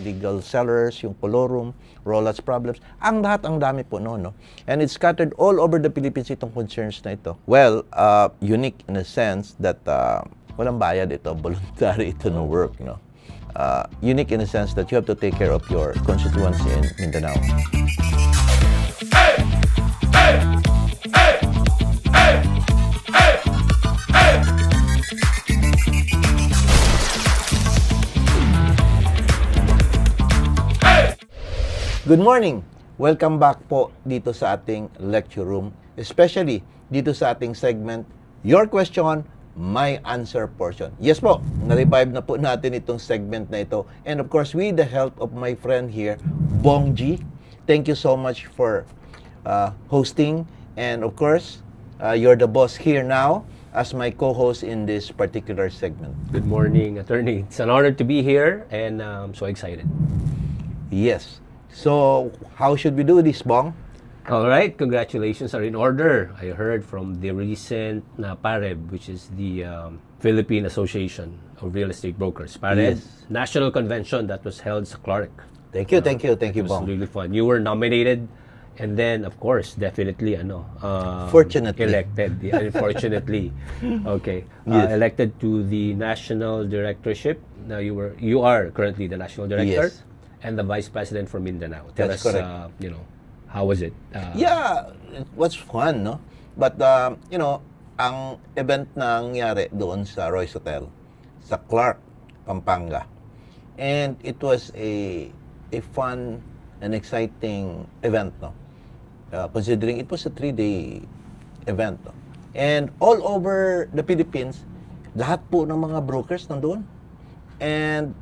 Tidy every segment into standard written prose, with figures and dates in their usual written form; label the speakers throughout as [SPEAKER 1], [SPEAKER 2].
[SPEAKER 1] illegal sellers, yung colorum, rollouts problems. Ang lahat, ang dami po no? And it's scattered all over the Philippines itong concerns na ito. Well, unique in a sense that walang bayad ito, voluntary ito no work, no? Unique in a sense that you have to take care of your constituency in Mindanao. Good morning! Welcome back po dito sa ating lecture room, especially dito sa ating segment, Your Question, My Answer portion. Yes po, na-revive na po natin itong segment na ito. And of course, with the help of my friend here, Bong G. Thank you so much for hosting. And of course, you're the boss here now as my co-host in this particular segment.
[SPEAKER 2] Good morning, attorney. It's an honor to be here and I'm so excited.
[SPEAKER 1] Yes. So, how should we do this, Bong?
[SPEAKER 2] All right, congratulations are in order. I heard from the recent PAREB, which is the Philippine Association of Real Estate Brokers. PAREB,
[SPEAKER 1] Yes.
[SPEAKER 2] National Convention that was held sa Clark.
[SPEAKER 1] Thank you, thank you,
[SPEAKER 2] It was
[SPEAKER 1] Bong.
[SPEAKER 2] really fun. You were nominated and then, of course, definitely,
[SPEAKER 1] Fortunately.
[SPEAKER 2] elected. Yeah, unfortunately. Okay.
[SPEAKER 1] Yes.
[SPEAKER 2] Elected to the National Directorship. Now you are currently the National Director.
[SPEAKER 1] Yes.
[SPEAKER 2] And the Vice President for Mindanao. Tell
[SPEAKER 1] That's
[SPEAKER 2] us,
[SPEAKER 1] correct.
[SPEAKER 2] how was it?
[SPEAKER 1] Yeah, it was fun, no? But, ang event na nangyari doon sa Royce Hotel, sa Clark, Pampanga. And it was a fun and exciting event, no? Considering it was a 3-day event, no? And all over the Philippines, lahat po ng mga brokers nandoon. And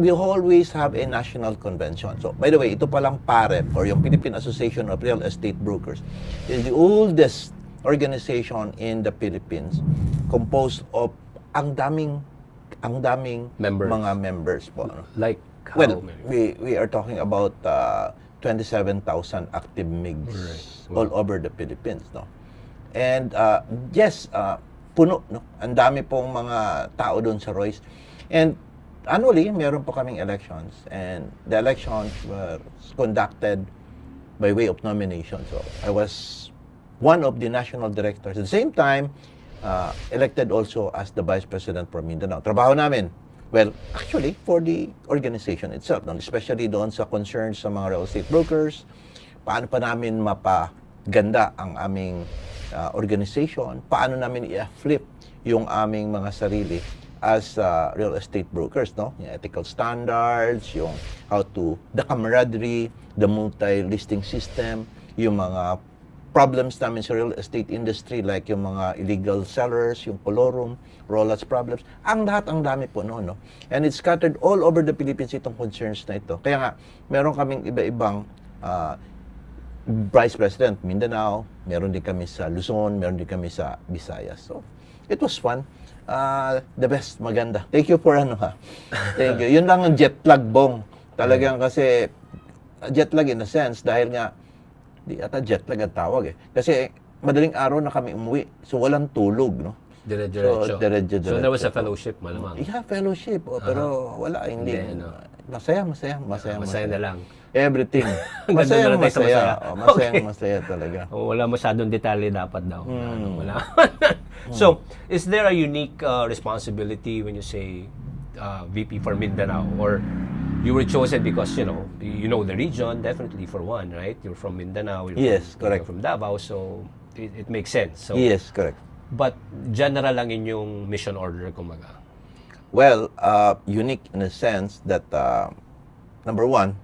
[SPEAKER 1] we always have a national convention. So, by the way, ito palang PAREB or yung Philippine Association of Real Estate Brokers is the oldest organization in the Philippines, composed of ang daming
[SPEAKER 2] Members.
[SPEAKER 1] mga members po. No?
[SPEAKER 2] Like how
[SPEAKER 1] Well,
[SPEAKER 2] many?
[SPEAKER 1] we are talking about 27,000 active MIGs
[SPEAKER 2] Right.
[SPEAKER 1] all over the Philippines, no. And yes, puno, no. Ang dami pong mga tao doon sa Royce. And annually, meron po kaming elections, and the elections were conducted by way of nomination. So, I was one of the national directors. At the same time, elected also as the Vice President for Mindanao. Trabaho namin, well, actually, for the organization itself, no? Especially doon sa concerns sa mga real estate brokers, paano pa namin mapaganda ang aming organization, paano namin i-flip yung aming mga sarili as real estate brokers, no? Yung ethical standards, yung the camaraderie, the multi-listing system, yung mga problems namin sa real estate industry like yung mga illegal sellers, yung colorum, rollouts problems. Ang lahat, ang dami po no? And it's scattered all over the Philippines itong concerns na ito. Kaya nga, meron kaming iba-ibang Vice President, Mindanao, meron din kami sa Luzon, meron din kami sa Visayas. So, it was fun. The best, maganda. Thank you for Thank you. Yun lang ang jet lag, Bong. Talagang kasi, jet lag in a sense, dahil nga, di ata jet lag ang tawag eh. Kasi, madaling araw na kami umuwi. So, walang tulog, no?
[SPEAKER 2] Diretso.
[SPEAKER 1] So, diretso.
[SPEAKER 2] So there was a fellowship, malamang.
[SPEAKER 1] Yeah, fellowship. Pero wala, hindi. Masaya
[SPEAKER 2] Masaya na lang.
[SPEAKER 1] Everything.
[SPEAKER 2] Ganda na tayo sa masaya.
[SPEAKER 1] Masaya talaga.
[SPEAKER 2] Wala masyadong detalye dapat daw. Wala. So, is there a unique responsibility when you say VP for Mindanao, or you were chosen because you know the region, definitely for one, right? You're from Mindanao.
[SPEAKER 1] Yes, correct.
[SPEAKER 2] You're from Davao, so it makes sense. So,
[SPEAKER 1] Yes, correct.
[SPEAKER 2] But general lang inyong mission order, kumaga.
[SPEAKER 1] Well, unique in a sense that number one,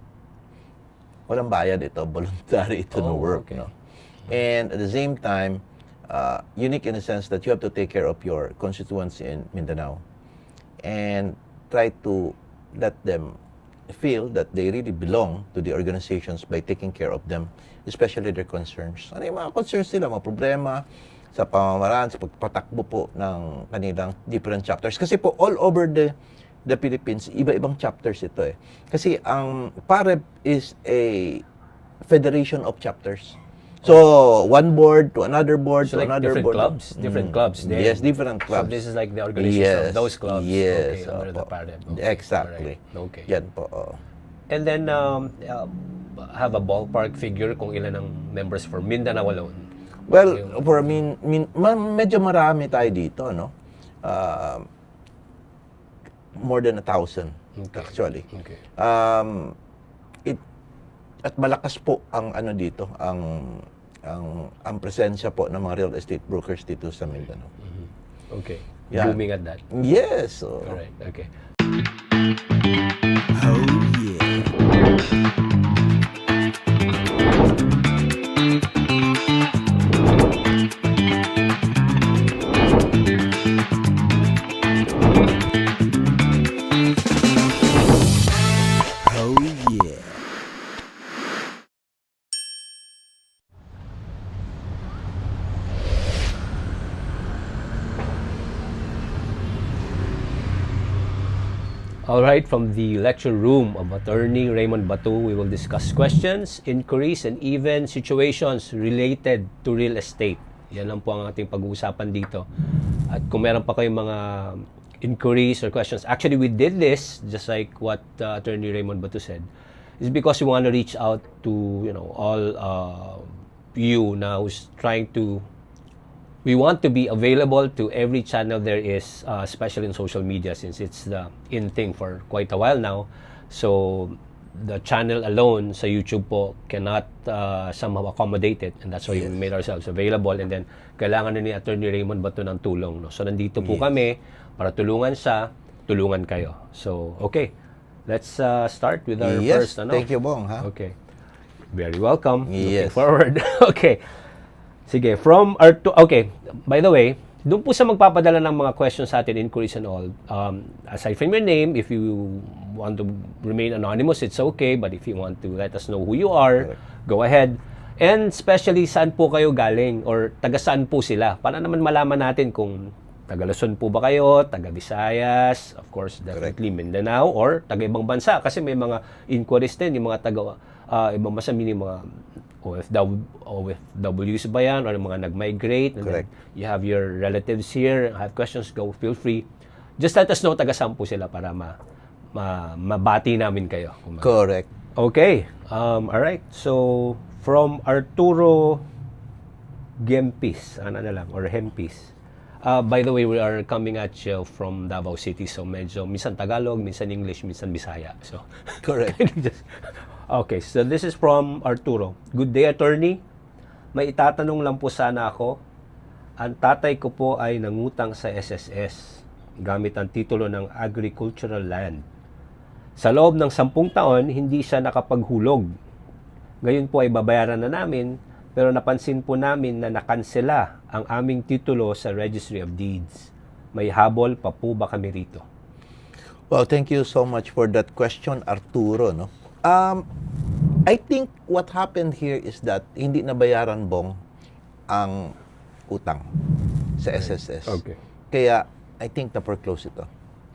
[SPEAKER 1] walang bayad ito, voluntary ito no work,
[SPEAKER 2] okay.
[SPEAKER 1] no? And at the same time, unique in a sense that you have to take care of your constituency in Mindanao and try to let them feel that they really belong to the organizations by taking care of them, especially their concerns. Ano yung mga concerns nila, mga problema sa pamamaraan, sa pagpatakbo po ng kanilang different chapters. Kasi po, all over the Philippines, iba-ibang chapters ito eh. Kasi ang PAREB is a federation of chapters. So, one board to another board
[SPEAKER 2] So
[SPEAKER 1] to
[SPEAKER 2] like
[SPEAKER 1] another
[SPEAKER 2] different
[SPEAKER 1] board.
[SPEAKER 2] clubs? Different clubs then?
[SPEAKER 1] Yes, different clubs.
[SPEAKER 2] So this is like the organization of those clubs?
[SPEAKER 1] Yes.
[SPEAKER 2] Okay, under the
[SPEAKER 1] opo.
[SPEAKER 2] PAREB. Okay.
[SPEAKER 1] Exactly.
[SPEAKER 2] Alright. Okay.
[SPEAKER 1] Yan po.
[SPEAKER 2] And then, have a ballpark figure kung ilan ang members for Mindanao alone.
[SPEAKER 1] Well, for medyo marami tayo dito, no? More than 1,000, actually.
[SPEAKER 2] Okay.
[SPEAKER 1] At malakas po ang ano dito, ang presensya po ng mga real estate brokers dito sa Mindanao.
[SPEAKER 2] Okay.
[SPEAKER 1] Yeah.
[SPEAKER 2] Booming at that.
[SPEAKER 1] Yes. So,
[SPEAKER 2] Alright, okay.
[SPEAKER 3] Oh yeah. Oh yeah.
[SPEAKER 2] All right, from the lecture room of Attorney Raymond Batu, we will discuss questions, inquiries, and even situations related to real estate. Yan lang po ang ating pag-uusapan dito. At kung meron pa kayong mga inquiries or questions, actually we did this, just like what Attorney Raymond Batu said, is because we want to reach out to, you know, all you now who's trying to. We want to be available to every channel there is, especially in social media, since it's the in thing for quite a while now. So the channel alone sa YouTube po cannot somehow accommodate it, and that's why we made ourselves available. And then kailangan na ni Attorney Raymond Batu ng tulong, no? So nandito po kami para tulungan siya, tulungan kayo. So okay, let's start with our
[SPEAKER 1] yes,
[SPEAKER 2] first.
[SPEAKER 1] thank you, Bong. Ha?
[SPEAKER 2] Okay, very welcome. Looking
[SPEAKER 1] Yes.
[SPEAKER 2] forward. Okay. Sige, from our okay, by the way, doon po sa magpapadala ng mga questions sa atin, inquiries and all, aside from your name, if you want to remain anonymous, it's okay, but if you want to let us know who you are, go ahead. And especially, saan po kayo galing or taga saan po sila, para naman malaman natin kung taga Luzon po ba kayo, taga Visayas, of course, definitely Mindanao, or taga ibang bansa, kasi may mga inquiries din, yung mga taga ibang bansa, meaning mga OFWs ba yan, or mga nag-migrate, and then you have your relatives here, have questions, go, feel free. Just let us know taga saan po sila para mabati namin kayo.
[SPEAKER 1] Correct.
[SPEAKER 2] Okay, alright, so from Arturo Gempis, ano na lang, or Hempis. By the way, we are coming at you from Davao City, so medyo minsan Tagalog, minsan English, minsan Bisaya. So
[SPEAKER 1] Correct.
[SPEAKER 2] Okay, so this is from Arturo. Good day, attorney. May itatanong lang po sana ako. Ang tatay ko po ay nangutang sa SSS gamit ang titulo ng agricultural land. Sa loob ng 10 taon, hindi siya nakapaghulog. Ngayon po ay babayaran na namin, pero napansin po namin na nakansela ang aming titulo sa Registry of Deeds. May habol pa po ba kami rito?
[SPEAKER 1] Well, thank you so much for that question, Arturo, no? I think what happened here is that hindi nabayaran, Bong, ang utang sa SSS.
[SPEAKER 2] Okay.
[SPEAKER 1] Kaya, I think na-foreclose ito.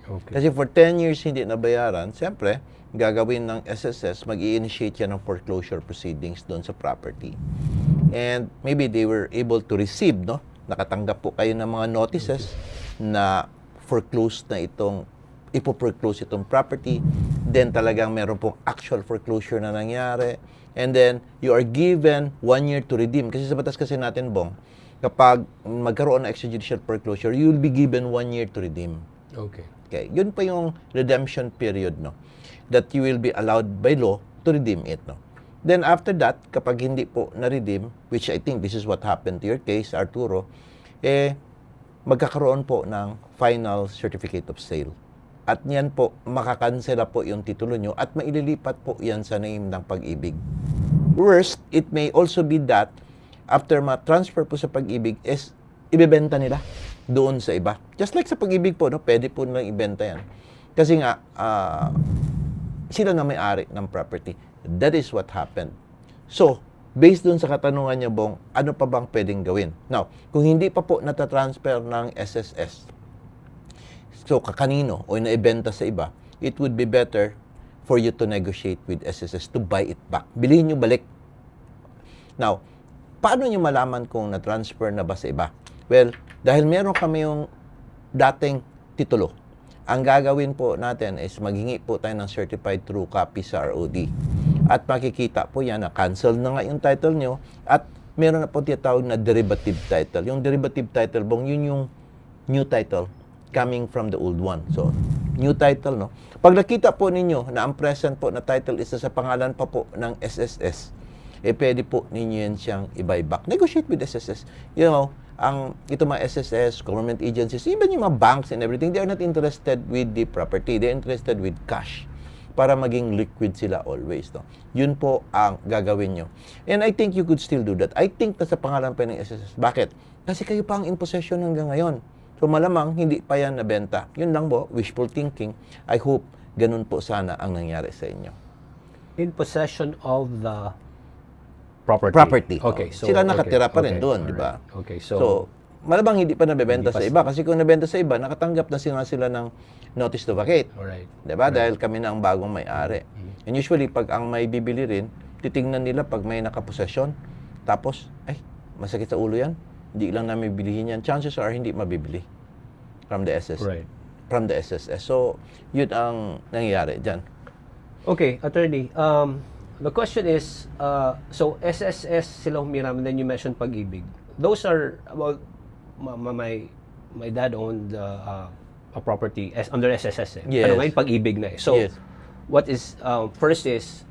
[SPEAKER 2] Okay.
[SPEAKER 1] Kasi for 10 years hindi nabayaran, siyempre, gagawin ng SSS, mag-i-initiate yan ng foreclosure proceedings doon sa property. And maybe they were able to receive, no? Nakatanggap po kayo ng mga notices na foreclose na itong ipo-foreclose itong property, then talagang meron pong actual foreclosure na nangyari, and then you are given 1 year to redeem. Kasi sa batas kasi natin, Bong, kapag magkaroon ng extrajudicial foreclosure, you will be given 1 year to redeem.
[SPEAKER 2] Okay.
[SPEAKER 1] Okay, yun pa yung redemption period, no? That you will be allowed by law to redeem it, no? Then after that, kapag hindi po na-redeem, which I think this is what happened to your case, Arturo, magkakaroon po ng final certificate of sale. At yan po, makakansela po yung titulo nyo at maililipat po yan sa name ng Pag-ibig. Worst, it may also be that after ma-transfer po sa Pag-ibig is ibebenta nila doon sa iba. Just like sa Pag-ibig po, no? Pwede po nilang ibenta yan. Kasi nga, sila na may-ari ng property. That is what happened. So, based doon sa katanungan niya, Bong, ano pa bang pwedeng gawin? Now, kung hindi pa po natatransfer ng SSS, so kanino o naibenta sa iba, it would be better for you to negotiate with SSS to buy it back. Bilhin nyo balik. Now, paano nyo malaman kung na-transfer na ba sa iba? Well, dahil meron kami yung dating titulo. ang gagawin po natin is maghingi po tayo ng certified true copy sa ROD. At makikita po yan na cancel na nga yung title nyo at meron na po tinatawag na derivative title. Yung derivative title, yun yung new title coming from the old one. So, new title, no? Pag nakita po ninyo na ang present po na title is sa pangalan pa po ng SSS, pwede po ninyo yan siyang i-buyback. Negotiate with SSS. You know, ito mga SSS, government agencies, even yung mga banks and everything, they are not interested with the property. They are interested with cash para maging liquid sila always. No? Yun po ang gagawin nyo. And I think you could still do that. I think na sa pangalan pa ng SSS. Bakit? Kasi kayo pa ang in possession hanggang ngayon. So malamang hindi pa yan nabenta. Yun lang po, wishful thinking. I hope ganun po sana ang nangyari sa inyo.
[SPEAKER 2] In possession of the property.
[SPEAKER 1] Property.
[SPEAKER 2] Okay. So,
[SPEAKER 1] sila nakatira pa rin
[SPEAKER 2] okay,
[SPEAKER 1] doon, di ba?
[SPEAKER 2] alright. Okay.
[SPEAKER 1] So, malamang hindi pa nabebenta
[SPEAKER 2] Hindi pa
[SPEAKER 1] sa iba. Kasi kung nabenta sa iba, nakatanggap na sila ng notice to vacate.
[SPEAKER 2] alright.
[SPEAKER 1] Di ba? Dahil kami na ang bagong may-ari. And usually, pag ang may bibili rin, titingnan nila pag may nakaposesyon. Tapos, ay, masakit sa ulo yan. Hindi lang namin bilihin yan. Chances are, hindi mabibili from the SS.
[SPEAKER 2] Right.
[SPEAKER 1] From the SSS. So, yun ang nangyayari dyan.
[SPEAKER 2] Okay, attorney. The question is, so SSS sila humiram, and then you mentioned Pag-ibig. Those are, well, my dad owned a property under SSS.
[SPEAKER 1] Yes.
[SPEAKER 2] Pero ngayon Pag-ibig na eh. So,
[SPEAKER 1] Yes.
[SPEAKER 2] what is, first is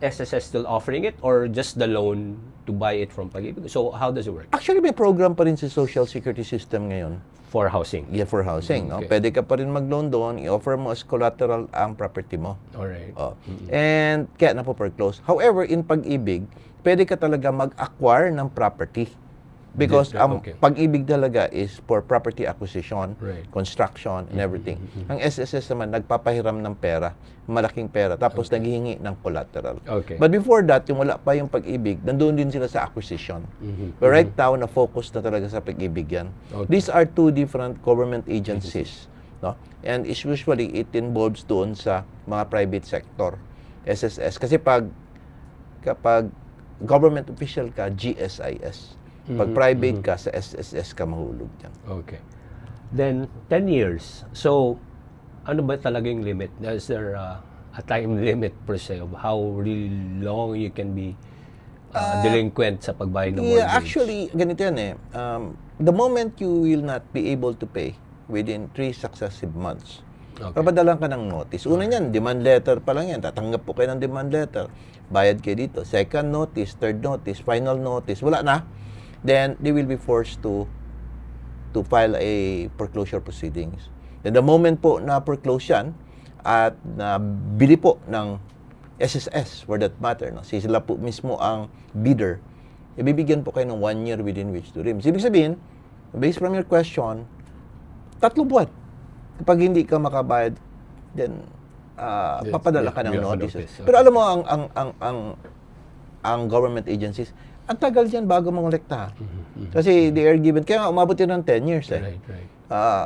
[SPEAKER 2] SSS still offering it or just the loan to buy it from Pag-ibig? So, how does it work?
[SPEAKER 1] Actually, may program pa rin sa Social Security System ngayon.
[SPEAKER 2] For housing?
[SPEAKER 1] Yeah, for housing. No?
[SPEAKER 2] Okay.
[SPEAKER 1] Pwede ka pa rin mag-loan doon, i-offer mo as collateral ang property mo.
[SPEAKER 2] Alright.
[SPEAKER 1] Oh. And kaya na po foreclose. However, in Pag-ibig, pwede ka talaga mag-acquire ng property. Because ang
[SPEAKER 2] Okay.
[SPEAKER 1] Pag-ibig talaga is for property acquisition,
[SPEAKER 2] Right.
[SPEAKER 1] construction, and everything. Ang SSS naman, nagpapahiram ng pera, malaking pera, tapos naghihingi ng collateral.
[SPEAKER 2] Okay.
[SPEAKER 1] But before that, yung wala pa yung Pag-ibig, nandun din sila sa acquisition. But right now, na-focus na talaga sa Pag-ibig yan.
[SPEAKER 2] Okay.
[SPEAKER 1] These are two different government agencies. No? And usually, it involves doon sa mga private sector, SSS. Kasi kapag government official ka, GSIS. Pag private ka, sa SSS ka mahulog dyan.
[SPEAKER 2] Okay. Then, 10 years. So, ano ba talaga yung limit? Is there a time limit per se of how really long you can be delinquent sa pagbayad ng mortgage?
[SPEAKER 1] Yeah, actually, ganito yan eh. The moment you will not be able to pay within 3 successive months,
[SPEAKER 2] Okay.
[SPEAKER 1] papadalan ka ng notice. Una niyan, demand letter pa lang yan. Tatanggap po kayo ng demand letter. Bayad kayo dito. Second notice, third notice, final notice. Wala na. Then they will be forced to file a foreclosure proceedings. Then the moment po na foreclose yan at nabili po ng SSS for that matter, no? Sila po mismo ang bidder, ibibigyan po kayo ng 1 year within which to redeem. Ibig sabihin, based from your question, 3 buwan. Kapag hindi ka makabayad, then
[SPEAKER 2] Yes,
[SPEAKER 1] papadala
[SPEAKER 2] yeah,
[SPEAKER 1] ka ng
[SPEAKER 2] yeah,
[SPEAKER 1] notices.
[SPEAKER 2] notice.
[SPEAKER 1] Pero alam mo, ang government agencies, ang tagal yan bago mongolekta. Kasi they are given, kaya nga umabot yun ng 10 years eh.
[SPEAKER 2] Right, right.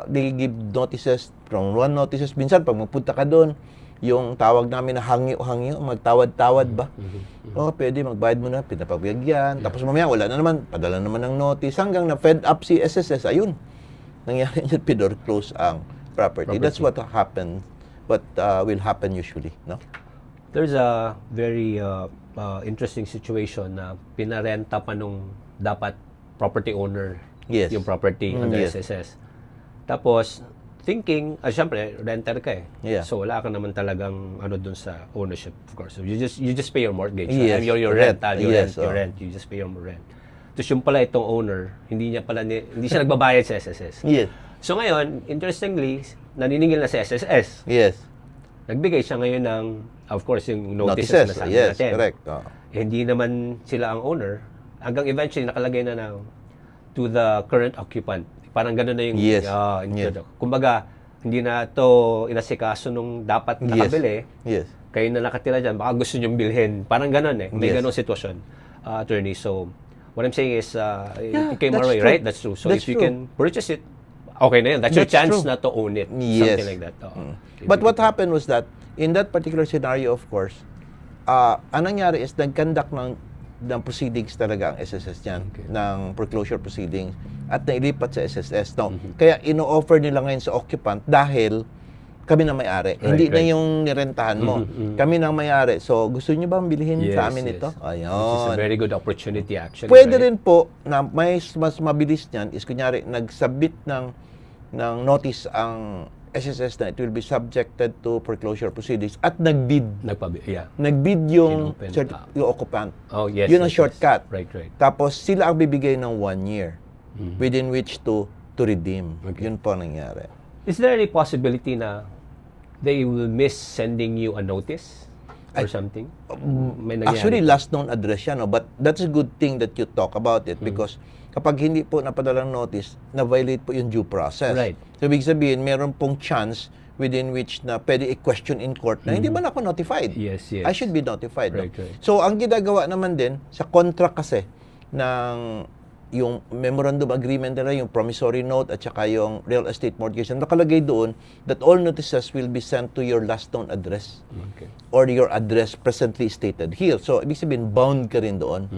[SPEAKER 1] They give notices, from 1 notices. Minsan, pag magpunta ka doon, yung tawag namin na hangyo-hangyo, magtawad-tawad ba? Pwede, magbayad mo na, pinapabigyan. Tapos mamaya, wala na naman, padala naman ng notice. Hanggang na fed up si SSS, ayun. Nangyari yun, pinor-close ang property. That's what happened, what will happen usually, no?
[SPEAKER 2] There's a very interesting situation na pinarenta pa nung dapat property owner
[SPEAKER 1] Yes.
[SPEAKER 2] yung property under
[SPEAKER 1] yes.
[SPEAKER 2] SSS. Tapos, thinking, syempre, renter ka eh.
[SPEAKER 1] Yeah.
[SPEAKER 2] So, wala ka naman talagang ano dun sa ownership, of course. So, you just pay your mortgage.
[SPEAKER 1] Yes.
[SPEAKER 2] Your
[SPEAKER 1] Rent.
[SPEAKER 2] rental, your
[SPEAKER 1] Yes,
[SPEAKER 2] rent. You just pay your rent. Tapos yung pala itong owner, hindi siya nagbabayad sa SSS.
[SPEAKER 1] Yes.
[SPEAKER 2] So ngayon, interestingly, naniningil na sa SSS.
[SPEAKER 1] Yes.
[SPEAKER 2] Nagbigay siya ngayon ng, of course, yung notices na sabi
[SPEAKER 1] Yes,
[SPEAKER 2] natin.
[SPEAKER 1] correct.
[SPEAKER 2] Hindi naman sila ang owner. Hanggang eventually, nakalagay na to the current occupant. Parang gano'n na yung...
[SPEAKER 1] Yes.
[SPEAKER 2] Yes. Kumbaga, hindi na to inasikaso nung dapat nakabili.
[SPEAKER 1] Yes.
[SPEAKER 2] Kayo na nakatira dyan, baka gusto nyo bilhin. Parang gano'n eh. May
[SPEAKER 1] Yes.
[SPEAKER 2] gano'ng sitwasyon, attorney. So, what I'm saying is, it came
[SPEAKER 1] that's
[SPEAKER 2] our way,
[SPEAKER 1] true.
[SPEAKER 2] right? That's true. So,
[SPEAKER 1] That's
[SPEAKER 2] if you
[SPEAKER 1] true.
[SPEAKER 2] can purchase it, okay na yun. That's your
[SPEAKER 1] That's
[SPEAKER 2] chance
[SPEAKER 1] true.
[SPEAKER 2] na to own it.
[SPEAKER 1] Yes.
[SPEAKER 2] Something like that.
[SPEAKER 1] But what happened was that, in that particular scenario, of course, ang nangyari is nag-conduct ng proceedings talaga ang SSS niyan, ng foreclosure proceedings, at nailipat sa SSS. No? Kaya ino-offer nila ngayon sa occupant dahil kami na may-ari.
[SPEAKER 2] Right,
[SPEAKER 1] Hindi na
[SPEAKER 2] right.
[SPEAKER 1] yung nirentahan mo. Kami na may-ari. So, gusto niyo bang bilhin sa amin ito?
[SPEAKER 2] Which is a
[SPEAKER 1] Ayun.
[SPEAKER 2] very good opportunity actually.
[SPEAKER 1] Pwede
[SPEAKER 2] right?
[SPEAKER 1] rin po na mas mabilis niyan is kunyari nag-submit ng notice ang SSS na it will be subjected to foreclosure proceedings at nagbid.
[SPEAKER 2] Yeah.
[SPEAKER 1] Nagbid yung,
[SPEAKER 2] Inopen.
[SPEAKER 1] yung occupant.
[SPEAKER 2] Oh, yes.
[SPEAKER 1] Yun ang
[SPEAKER 2] yes,
[SPEAKER 1] shortcut.
[SPEAKER 2] yes. Right, right.
[SPEAKER 1] Tapos sila ang bibigay ng 1 year within which to redeem.
[SPEAKER 2] Okay.
[SPEAKER 1] Yun po ang nangyari.
[SPEAKER 2] Is there any possibility na they will miss sending you a notice or something? May nangyari?
[SPEAKER 1] Actually, last known address yan. No? But that's a good thing that you talk about it because kapag hindi po napadalang notice, na-violate po yung due process.
[SPEAKER 2] Right.
[SPEAKER 1] So, ibig sabihin, meron pong chance within which na pwede i-question in court na hindi ba na ako notified?
[SPEAKER 2] Yes, yes.
[SPEAKER 1] I should be notified. No?
[SPEAKER 2] Right, right.
[SPEAKER 1] So, ang ginagawa naman din sa contract kasi ng yung memorandum agreement nila, yung promissory note at saka yung real estate mortgage, nakalagay doon that all notices will be sent to your last known address
[SPEAKER 2] Okay.
[SPEAKER 1] or your address presently stated here. So, ibig sabihin, bound ka rin doon.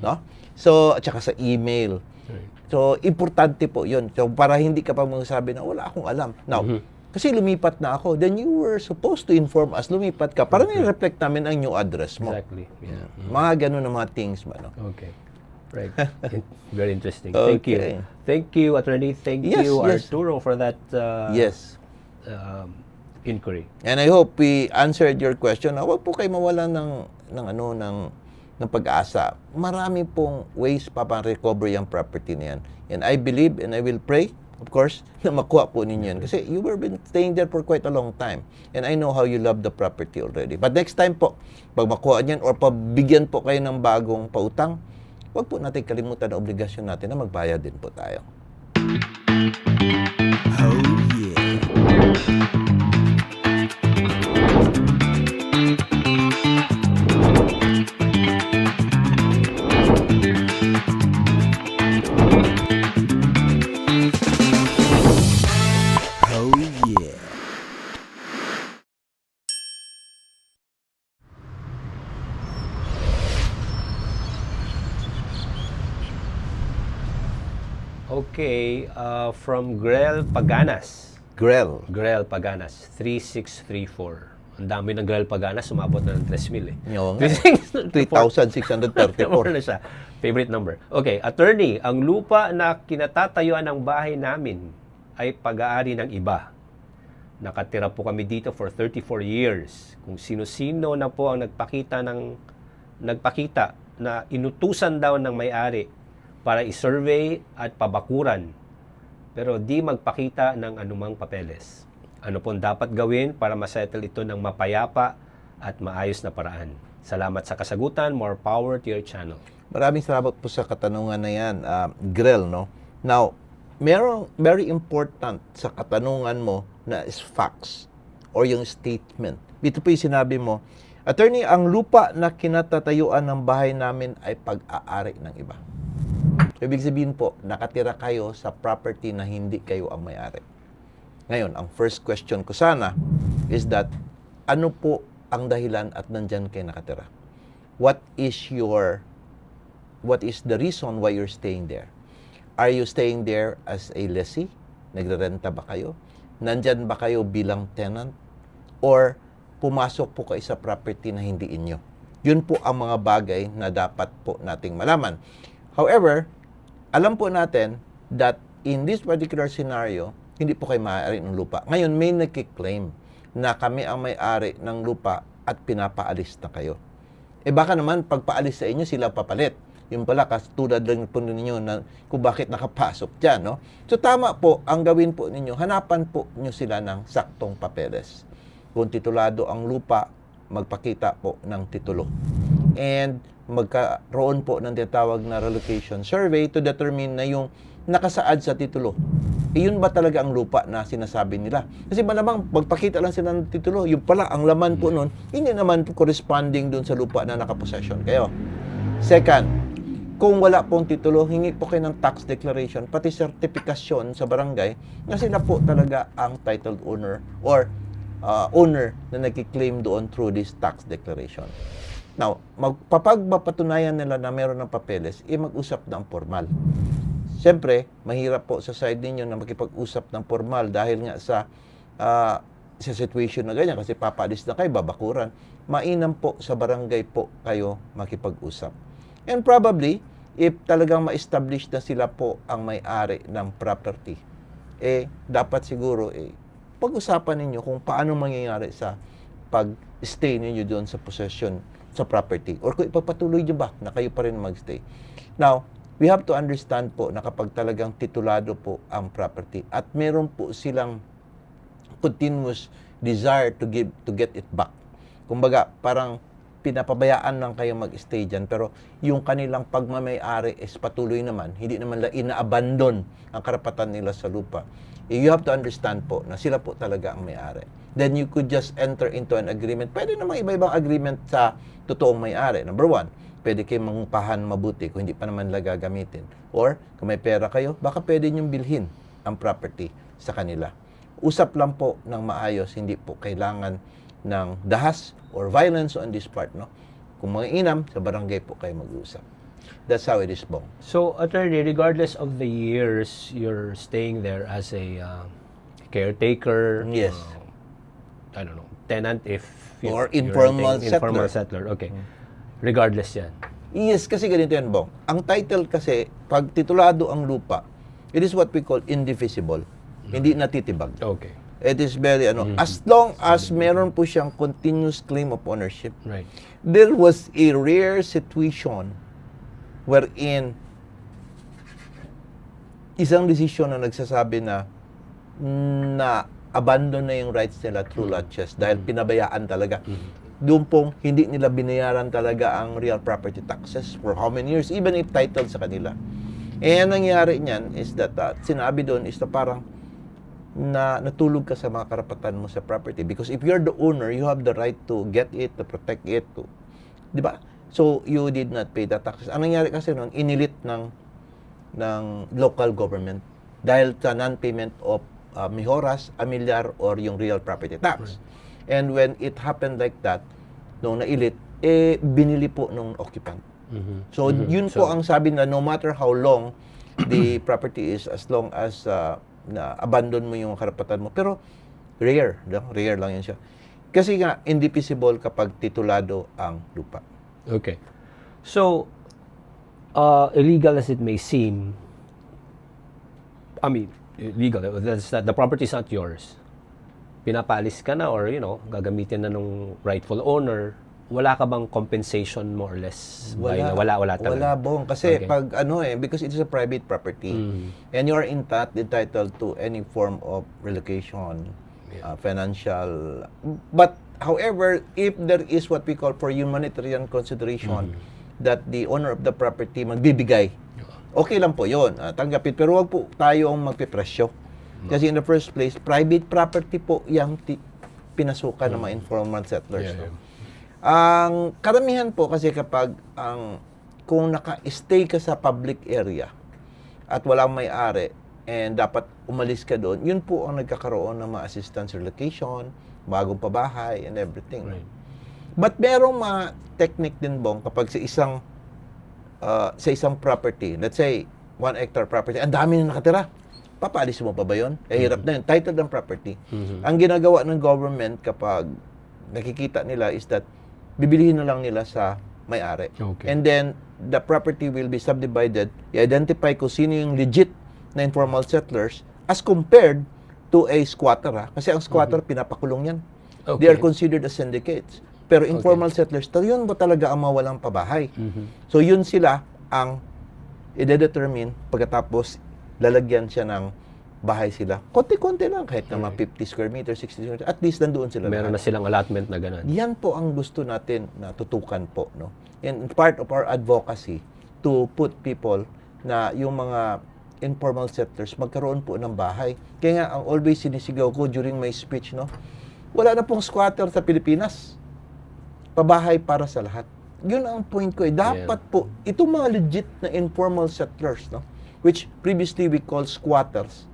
[SPEAKER 1] No? So, at saka sa email.
[SPEAKER 2] Right.
[SPEAKER 1] So, importante po yun. So, para hindi ka pa magsabi na wala akong alam. Now, kasi lumipat na ako, then you were supposed to inform us, lumipat ka. Para nire-reflect namin ang new address mo.
[SPEAKER 2] Exactly. Yeah.
[SPEAKER 1] Mga ganun na mga things ba, no?
[SPEAKER 2] Okay. Right. Very interesting. Thank
[SPEAKER 1] Okay.
[SPEAKER 2] you. Thank you, Attorney. Thank
[SPEAKER 1] Yes,
[SPEAKER 2] you,
[SPEAKER 1] yes.
[SPEAKER 2] Arturo, for that
[SPEAKER 1] Yes.
[SPEAKER 2] inquiry.
[SPEAKER 1] And I hope we answered your question. Huwag po kayo mawala ng pag-asa. Marami pong ways pa recover yung property na yan. And I believe and I will pray, of course, na makuha po ninyo yan. Kasi you were been staying there for quite a long time. And I know how you love the property already. But next time po, pag makuha niyan or pabigyan po kayo ng bagong pautang, huwag po natin kalimutan na obligasyon natin na magbayad din po tayo.
[SPEAKER 3] Oh yeah. Oh yeah.
[SPEAKER 2] Okay, from Grel Paganas.
[SPEAKER 1] Grell.
[SPEAKER 2] Grel Paganas, 3634. Ang dami ng Grel Paganas, sumabot na ng 3,000 eh.
[SPEAKER 1] Yung nga.
[SPEAKER 2] 3,634
[SPEAKER 1] 3,634.
[SPEAKER 2] na siya. Favorite number. Okay, attorney, ang lupa na kinatatayuan ng bahay namin ay pag-aari ng iba. Nakatira po kami dito for 34 years. Kung sino-sino na po ang nagpakita na inutusan daw ng may-ari para i-survey at pabakuran, pero di magpakita ng anumang papeles. Ano pong dapat gawin para masettle ito ng mapayapa at maayos na paraan? Salamat sa kasagutan. More power to your channel.
[SPEAKER 1] Maraming salamat po sa katanungan na yan, Grell, no? Now, merong very important sa katanungan mo na is facts or yung statement. Dito po yung sinabi mo, Attorney, ang lupa na kinatatayuan ng bahay namin ay pag-aari ng iba. Ibig sabihin po, nakatira kayo sa property na hindi kayo ang may-ari. Ngayon, ang first question ko sana is that, ano po ang dahilan at nandyan kayo nakatira? What is the reason why you're staying there? Are you staying there as a lessee? Nagre-renta ba kayo? Nandyan ba kayo bilang tenant? Or pumasok po kayo sa property na hindi inyo? Yun po ang mga bagay na dapat po nating malaman. However, alam po natin that in this particular scenario, hindi po kayo maaari ng lupa. Ngayon, may nagkiklaim na kami ang may-ari ng lupa at pinapaalis na kayo. Eh baka naman, pagpaalis sa inyo, sila papalit. Yung pala, katulad lang po ninyo na kung bakit nakapasok dyan, no? So, tama po, ang gawin po ninyo, hanapan po nyo sila ng saktong papeles. Kung titulado ang lupa, magpakita po ng titulo. And magkaroon po ng tinatawag na relocation survey to determine na yung nakasaad sa titulo. Yun ba talaga ang lupa na sinasabi nila? Kasi malamang magpakita lang sila ng titulo, yung pala ang laman po nun, hindi naman corresponding dun sa lupa na nakapossession kayo. Second, kung wala pong titulo, hingi po kayo ng tax declaration, pati sertifikasyon sa barangay na sila po talaga ang titled owner or owner na nagkiklaim doon through this tax declaration. Now, mapapatunayan nila na meron ng papeles, mag-usap ng formal. Siyempre, mahirap po sa side ninyo na makipag-usap ng formal dahil nga sa sa situation na ganyan, kasi papaalis na kayo, babakuran, mainam po sa barangay po kayo makipag-usap. And probably, if talagang ma-establish na sila po ang may-ari ng property, dapat siguro, pag-usapan ninyo kung paano mangyayari sa pag-stay ninyo doon sa possession sa property. Or kung ipapatuloy nyo ba na kayo pa rin mag-stay. Now, we have to understand po na kapag talagang titulado po ang property at meron po silang continuous desire to get it back. Kumbaga, parang pinapabayaan lang kayo mag-stay dyan, pero yung kanilang pagmamay-ari is patuloy naman, hindi naman ina-abandon ang karapatan nila sa lupa. You have to understand po na sila po talaga ang may-ari. Then you could just enter into an agreement. Pwede namang iba-ibang agreement sa totoong may-ari. Number one, pwede kayong mangupahan mabuti kung hindi pa naman nila gagamitin. Or, kung may pera kayo, baka pwede niyong bilhin ang property sa kanila. Usap lang po ng maayos, hindi po kailangan ng dahas or violence on this part, no? Kung mga inam, sa barangay po kayo mag-uusap. That's how it is, Bong.
[SPEAKER 2] So, attorney, regardless of the years you're staying there as a caretaker,
[SPEAKER 1] Yes.
[SPEAKER 2] I don't know, tenant if
[SPEAKER 1] Or
[SPEAKER 2] you're
[SPEAKER 1] informal
[SPEAKER 2] renting, informal settler. Okay. Regardless yan.
[SPEAKER 1] Yes, kasi ganito yan, Bong. Ang title kasi, pag titulado ang lupa, it is what we call indivisible. Hindi natitibag.
[SPEAKER 2] Okay.
[SPEAKER 1] It is very, as long as meron po siyang continuous claim of ownership,
[SPEAKER 2] Right.
[SPEAKER 1] there was a rare situation wherein isang desisyon na nagsasabi na abandon na yung rights nila through lot chess dahil pinabayaan talaga. Doon pong hindi nila binayaran talaga ang real property taxes for how many years, even if titled sa kanila. Ang nangyari niyan is that sinabi doon is na parang na natulog ka sa mga karapatan mo sa property, because if you're the owner, you have the right to get it, to protect it, to, di ba? So you did not pay the taxes. Ang nangyari kasi noon, inilit ng local government dahil sa non-payment of mihoras, amilyar, or yung real property tax. And when it happened like that, nung nailit, binili po nung occupant. So yun po ang sabi na no matter how long the property is, as long as na abandon mo yung karapatan mo. Pero rare lang yan siya. Kasi nga, indivisible kapag titulado ang lupa.
[SPEAKER 2] Okay. So, illegal as it may seem, I mean, illegal, that's not, the property is not yours. Pinapaalis ka na or, gagamitin na nung rightful owner, wala ka bang compensation more or less? Wala talaga.
[SPEAKER 1] Wala, Bong. Kasi
[SPEAKER 2] Okay.
[SPEAKER 1] pag because it is a private property and you are entitled to any form of relocation, financial. But however, if there is what we call for humanitarian consideration that the owner of the property magbibigay, okay lang po yun. Tanggapin. Pero wag po tayo ang magpipresyo. Kasi in the first place, private property po yung pinasukan ng mga informal settlers.
[SPEAKER 2] Yeah,
[SPEAKER 1] no? Ang karamihan po kasi kapag kung naka-stay ka sa public area at walang may-ari and dapat umalis ka doon, yun po ang nagkakaroon ng mga assistance relocation, bagong pabahay, and everything.
[SPEAKER 2] Right.
[SPEAKER 1] But merong mga technique din, Bong, kapag sa isang property, let's say 1 hectare property, ang dami na nakatira. Papaalis mo pa ba yun? Hirap na yun. Titled ang property. Ang ginagawa ng government kapag nakikita nila is that bibilihin na lang nila sa may-ari.
[SPEAKER 2] Okay.
[SPEAKER 1] And then, the property will be subdivided. I-identify kung sino yung legit na informal settlers as compared to a squatter. Kasi ang squatter, pinapakulong yan.
[SPEAKER 2] Okay.
[SPEAKER 1] They are considered as syndicates. Pero informal settlers, yun ba talaga ang mawalang pabahay? So, yun sila ang i-determine pagkatapos lalagyan siya ng bahay sila. Konti-konti lang, kahit na mga 50 square meters, 60 square meters, at least nandoon sila.
[SPEAKER 2] Meron na silang allotment na gano'n.
[SPEAKER 1] Yan po ang gusto natin na tutukan po, no? And part of our advocacy to put people na yung mga informal settlers magkaroon po ng bahay. Kaya nga, ang always sinisigaw ko during my speech, no? Wala na pong squatter sa Pilipinas. Pabahay para sa lahat. Yun ang point ko. Dapat po, itong mga legit na informal settlers, no? Which previously we called squatters,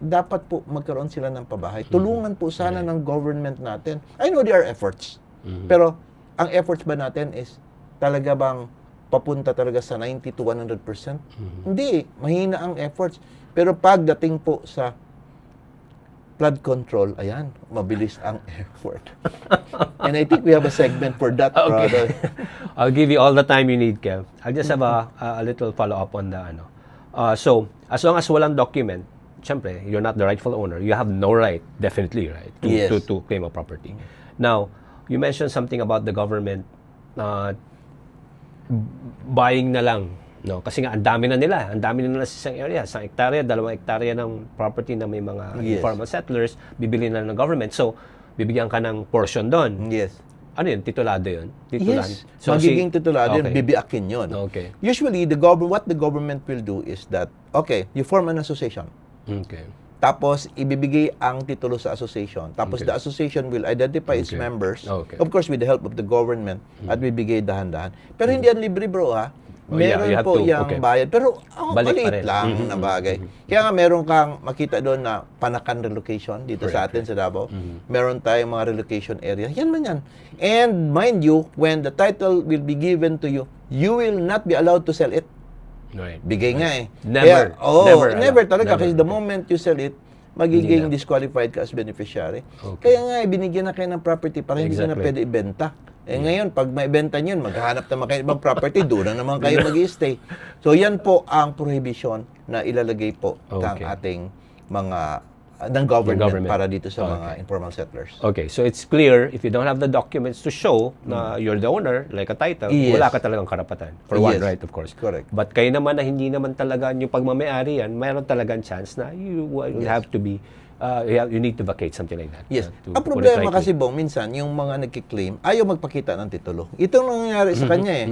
[SPEAKER 1] dapat po magkaroon sila ng pabahay. Tulungan po sana ng government natin. I know there are efforts. Pero ang efforts ba natin is talaga bang papunta talaga sa 90 to 100%? Hindi. Mahina ang efforts. Pero pagdating po sa flood control, ayan, mabilis ang effort. And I think we have a segment for that, brother.
[SPEAKER 2] I'll give you all the time you need, Kev. I'll just have a little follow-up on the ano. So, as long as walang document, syempre, you're not the rightful owner. You have no right, definitely, right,
[SPEAKER 1] Yes.
[SPEAKER 2] to claim a property. Now, you mentioned something about the government buying na lang. No, kasi nga ang dami na nila sa isang area, isang hektarya, 2 hektarya ng property na may mga
[SPEAKER 1] Yes.
[SPEAKER 2] informal settlers, bibili na ng government. So, bibigyan ka ng portion doon.
[SPEAKER 1] Yes.
[SPEAKER 2] Ano yun? Titulado yun? Titulan.
[SPEAKER 1] Yes, magiging titulado yun,
[SPEAKER 2] Okay.
[SPEAKER 1] bibiakin yun.
[SPEAKER 2] Okay.
[SPEAKER 1] Usually, what the government will do is that, okay, you form an association.
[SPEAKER 2] Okay.
[SPEAKER 1] Tapos, ibibigay ang titulo sa association. Tapos,
[SPEAKER 2] Okay.
[SPEAKER 1] the association will identify its
[SPEAKER 2] Okay.
[SPEAKER 1] members.
[SPEAKER 2] Okay.
[SPEAKER 1] Of course, with the help of the government. At bibigay dahan-dahan. Pero hindi yan libre, bro, ha?
[SPEAKER 2] Oh, yeah,
[SPEAKER 1] Meron
[SPEAKER 2] you have
[SPEAKER 1] po
[SPEAKER 2] to-
[SPEAKER 1] yung
[SPEAKER 2] okay.
[SPEAKER 1] bayad. Pero, ang
[SPEAKER 2] Balik pa
[SPEAKER 1] maliit
[SPEAKER 2] rin.
[SPEAKER 1] lang na bagay. Kaya nga, meron kang makita doon na Panakan relocation dito sa atin sa Davao. Meron tayong mga relocation area. Yan man yan. And mind you, when the title will be given to you, you will not be allowed to sell it.
[SPEAKER 2] Right.
[SPEAKER 1] Bigay nga eh.
[SPEAKER 2] Never.
[SPEAKER 1] Never talaga.
[SPEAKER 2] Never.
[SPEAKER 1] Kasi the moment you sell it, magiging
[SPEAKER 2] Hindi na.
[SPEAKER 1] disqualified ka as beneficiary.
[SPEAKER 2] Okay.
[SPEAKER 1] Kaya nga, binigyan na kayo ng property para hindi ka na
[SPEAKER 2] Exactly.
[SPEAKER 1] pwede ibenta. Ngayon, pag may benta nyo, maghahanap naman kayo ibang property, doon na naman kayo mag-i-stay. So, yan po ang prohibition na ilalagay po ng
[SPEAKER 2] Okay.
[SPEAKER 1] ating mga, ng government, para dito sa mga
[SPEAKER 2] Okay.
[SPEAKER 1] informal settlers.
[SPEAKER 2] Okay, so it's clear if you don't have the documents to show na you're the owner, like a title,
[SPEAKER 1] Yes.
[SPEAKER 2] wala ka talagang karapatan. For one,
[SPEAKER 1] Yes.
[SPEAKER 2] right, of course.
[SPEAKER 1] Correct.
[SPEAKER 2] But kayo naman na hindi naman talaga yung pagmamayari yan, mayroon talagang chance na you will have to be, you need to vacate, something like that.
[SPEAKER 1] Yes.
[SPEAKER 2] To
[SPEAKER 1] Ang
[SPEAKER 2] put it
[SPEAKER 1] problema
[SPEAKER 2] rightly.
[SPEAKER 1] kasi, Bong, minsan, yung mga nagkiklaim, ayaw magpakita ng titulo. Ito ang nangyayari sa kanya eh.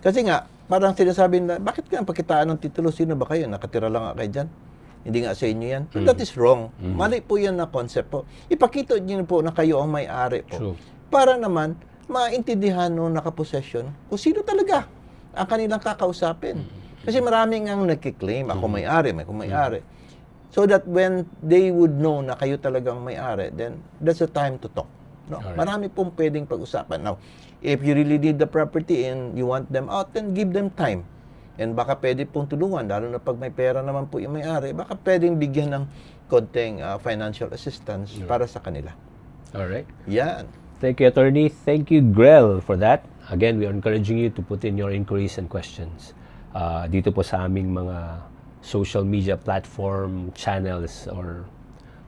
[SPEAKER 1] Kasi nga, parang sinasabi na, bakit ka pakitaan ng titulo? Sino ba kayo? Nakatira lang nga kayo dyan. Hindi nga sa inyo yan. That is wrong. Mali po yan na concept po. Ipakita niyo po na kayo ang may-ari po.
[SPEAKER 2] True.
[SPEAKER 1] Para naman, maintindihan nung nakapossession kung sino talaga ang kanilang kakausapin. Kasi maraming ang nagkiklaim, ako may-ari, may may-ari. So that when they would know na kayo talagang may-ari, then that's the time to talk. No?
[SPEAKER 2] Alright.
[SPEAKER 1] Marami pong pwedeng pag-usapan. Now, if you really need the property and you want them out, then give them time. And baka pwede pong tulungan, lalo na pag may pera naman po yung may-ari, baka pwedeng bigyan ng konting financial assistance para sa kanila.
[SPEAKER 2] Alright.
[SPEAKER 1] Yan.
[SPEAKER 2] Thank you, attorney. Thank you, Grell, for that. Again, we are encouraging you to put in your inquiries and questions dito po sa aming mga social media platform channels, or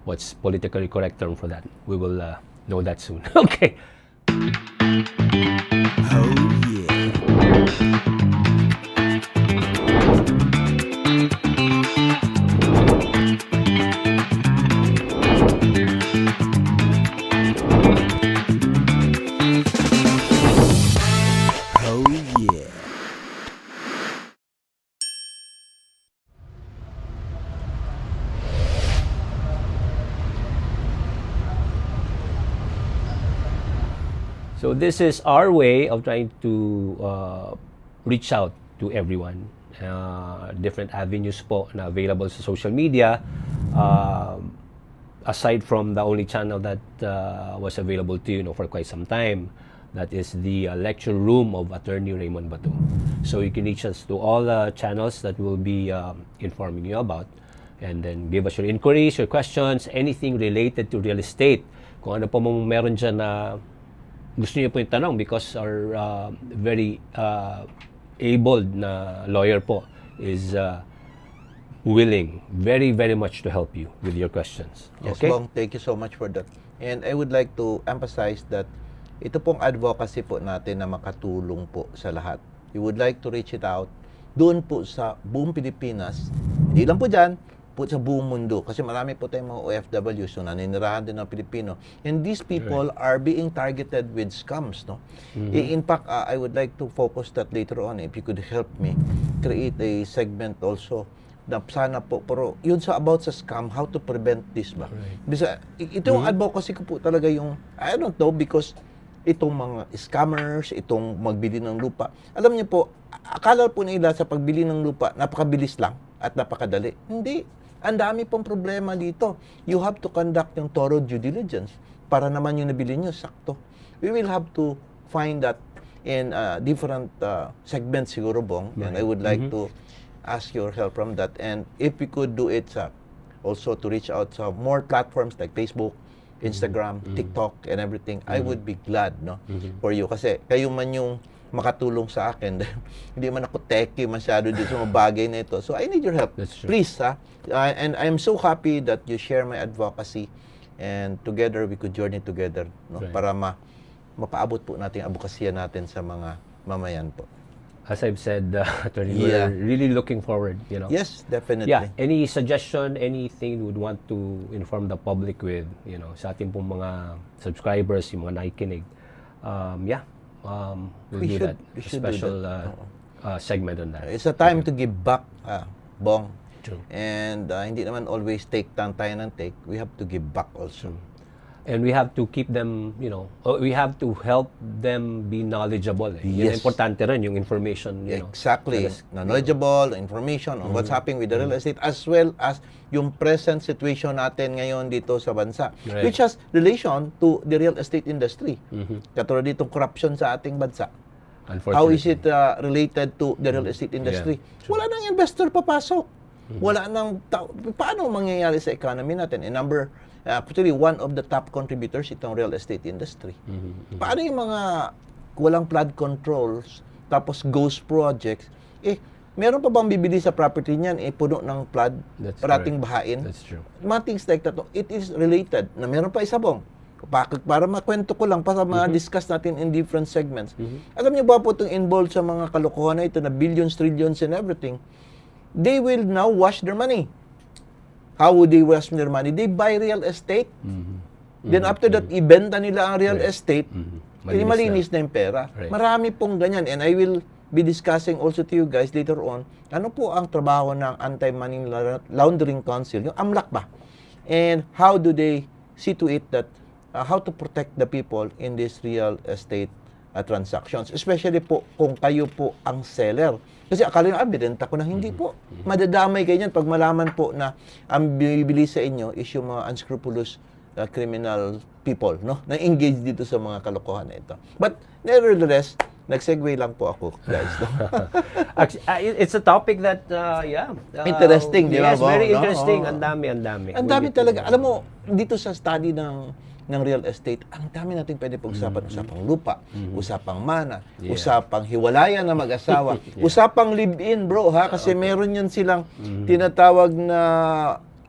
[SPEAKER 2] what's politically correct term for that. We will know that soon. Okay.
[SPEAKER 3] Oh yeah. Oh yeah.
[SPEAKER 2] So this is our way of trying to reach out to everyone. Different avenues po na available sa social media. Aside from the only channel that was available to you for quite some time, that is the lecture room of Attorney Raymond Bato. So you can reach us to all the channels that we'll be informing you about. And then give us your inquiries, your questions, anything related to real estate. Kung ano po mong meron dyan na gusto niyo po yung tanong, because our very able na lawyer po is willing very, very much to help you with your questions.
[SPEAKER 1] Yes,
[SPEAKER 2] Okay?
[SPEAKER 1] Bong, thank you so much for that. And I would like to emphasize that ito pong advocacy po natin na makatulong po sa lahat. We would like to reach it out doon po sa buong Pilipinas. Hindi lang po dyan, po sa buong mundo. Kasi marami po tayong mga OFW, so naninirahan din ng Pilipino. And these people are being targeted with scams, no? In fact, I would like to focus that later on. If you could help me create a segment also na sana po, pero yun sa about sa scam, how to prevent this ba? Bisa, ito yung advocacy ko po talaga yung, I don't know, because itong mga scammers, itong magbili ng lupa, alam niyo po, akala po nila sa pagbili ng lupa, napakabilis lang at napakadali. Hindi. Ang dami pong problema dito. You have to conduct yung thorough due diligence para naman yung nabili nyo, sakto. We will have to find that in different segments siguro, Bong. And I would like to ask your help from that. And if we could do it sa also to reach out sa more platforms like Facebook, Instagram, TikTok, and everything, I would be glad, no, for you. Kasi kayo man yung makatulong sa akin. Hindi man ako techie masyado dito sa mga bagay na ito. So, I need your help.
[SPEAKER 2] That's true.
[SPEAKER 1] Please, ha? And I'm so happy that you share my advocacy and together we could journey together, no,
[SPEAKER 2] Right.
[SPEAKER 1] para mapaabot po natin ang advokasya natin sa mga mamayan po.
[SPEAKER 2] As I've said, Attorney,
[SPEAKER 1] Yeah.
[SPEAKER 2] we're really looking forward, you know.
[SPEAKER 1] Yes, definitely.
[SPEAKER 2] Yeah, any suggestion, anything you would want to inform the public with, you know, sa ating pong mga subscribers, yung mga nakikinig, we'll
[SPEAKER 1] We
[SPEAKER 2] do
[SPEAKER 1] should-
[SPEAKER 2] that.
[SPEAKER 1] we
[SPEAKER 2] A
[SPEAKER 1] should do
[SPEAKER 2] special
[SPEAKER 1] that.
[SPEAKER 2] segment on that.
[SPEAKER 1] It's a time to give back, Bong.
[SPEAKER 2] True.
[SPEAKER 1] And hindi naman always take tayo ng take. We have to give back also.
[SPEAKER 2] And we have to keep them, you know, we have to help them be knowledgeable. Yun
[SPEAKER 1] Yes.
[SPEAKER 2] importante rin, yung information, you know.
[SPEAKER 1] Exactly. Knowledgeable, information on what's happening with the real estate as well as yung present situation natin ngayon dito sa bansa.
[SPEAKER 2] Right.
[SPEAKER 1] Which has relation to the real estate industry. Katulad ditong corruption sa ating bansa. How is it related to the real estate industry?
[SPEAKER 2] Yeah,
[SPEAKER 1] Wala nang investor papasok. Wala nang paano mangyayari sa economy natin? Actually, one of the top contributors itong real estate industry. Paano yung mga walang flood controls, tapos ghost projects, meron pa bang bibili sa property niyan, puno ng flood,
[SPEAKER 2] That's
[SPEAKER 1] parating
[SPEAKER 2] correct.
[SPEAKER 1] bahain?
[SPEAKER 2] That's true.
[SPEAKER 1] Mga things like that. It is related. Na meron pa isa, Bong. Para makwento ko lang, para ma-discuss natin in different segments. Alam niyo ba po itong involved sa mga kalokohan na ito, na billions, trillions, and everything, they will now wash their money. How would they wash their money? They buy real estate. Then after that, ibenta nila ang real estate. Malinis na yung pera.
[SPEAKER 2] Right.
[SPEAKER 1] Marami pong ganyan. And I will be discussing also to you guys later on, ano po ang trabaho ng Anti-Money Laundering Council, yung AMLAC ba? And how do they see to it that, how to protect the people in this real estate transactions. Especially po kung kayo po ang seller. Kasi akala nyo, binenta ko na, hindi po. Madadamay kayo niyan pag malaman po na ang bibili sa inyo is yung mga unscrupulous criminal people, no? Na engage dito sa mga kalokohan na ito. But nevertheless, nag-segue lang po ako, guys. No?
[SPEAKER 2] It's a topic that,
[SPEAKER 1] Interesting, di ba,
[SPEAKER 2] Yes,
[SPEAKER 1] Bong,
[SPEAKER 2] very
[SPEAKER 1] no?
[SPEAKER 2] interesting.
[SPEAKER 1] Oo.
[SPEAKER 2] Ang dami.
[SPEAKER 1] Ang dami talaga. Alam mo, dito sa study ng real estate, ang dami natin pwede pag-usapan. Usapang lupa, usapang mana, usapang hiwalayan na mag-asawa, usapang live-in, bro, ha? Kasi meron yan silang tinatawag na,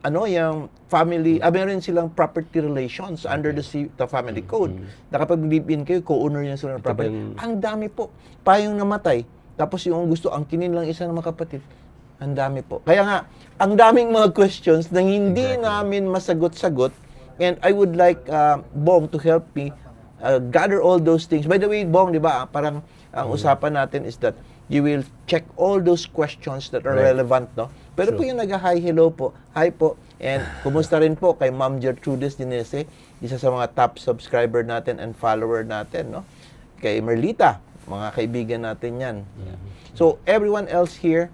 [SPEAKER 1] yung family, meron silang property relations under the family code. Na kapag live-in kayo, co-owner niya sila ng property. Ang dami po. Payong namatay, tapos yung gusto, angkinin lang isa ng mga kapatid. Ang dami po. Kaya nga, ang daming mga questions na hindi namin masagot-sagot. And I would like Bong to help me gather all those things. By the way, Bong, di ba, parang ang usapan natin is that you will check all those questions that are relevant, no? Pero po yung nag-hi, hello po, hi po, and kumusta rin po kay Ma'am Gertrudis Dinese, isa sa mga top subscriber natin and follower natin, no? Kay Merlita, mga kaibigan natin yan. So, everyone else here,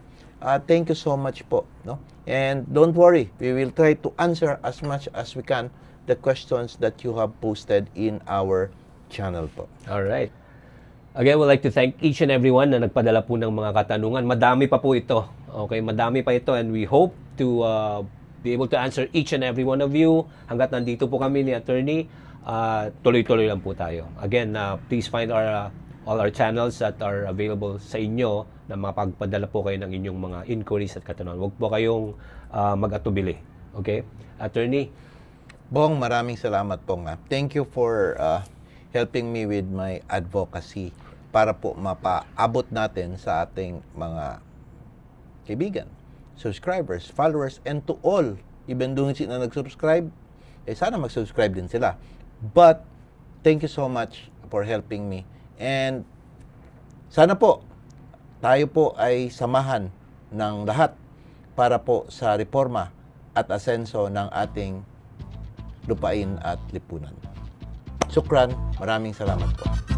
[SPEAKER 1] thank you so much po, no? And don't worry, we will try to answer as much as we can the questions that you have posted in our channel po.
[SPEAKER 2] All right. Again, we'd like to thank each and everyone na nagpadala po ng mga katanungan. Madami pa po ito. Okay, madami pa ito, and we hope to be able to answer each and every one of you. Hanggat nandito po kami ni Attorney, tuloy-tuloy lang po tayo. Again, please find all our channels that are available sa inyo na makapagpadala po kayo ng inyong mga inquiries at katanungan. Huwag po kayong mag-atubili. Okay? Attorney?
[SPEAKER 1] Bong, maraming salamat po nga. Thank you for helping me with my advocacy para po mapaabot natin sa ating mga kaibigan, subscribers, followers, and to all, even doon na nag-subscribe, sana mag-subscribe din sila. But, thank you so much for helping me. And, sana po, tayo po ay samahan ng lahat para po sa reforma at asenso ng ating lupain at lipunan. Sukran, maraming salamat po.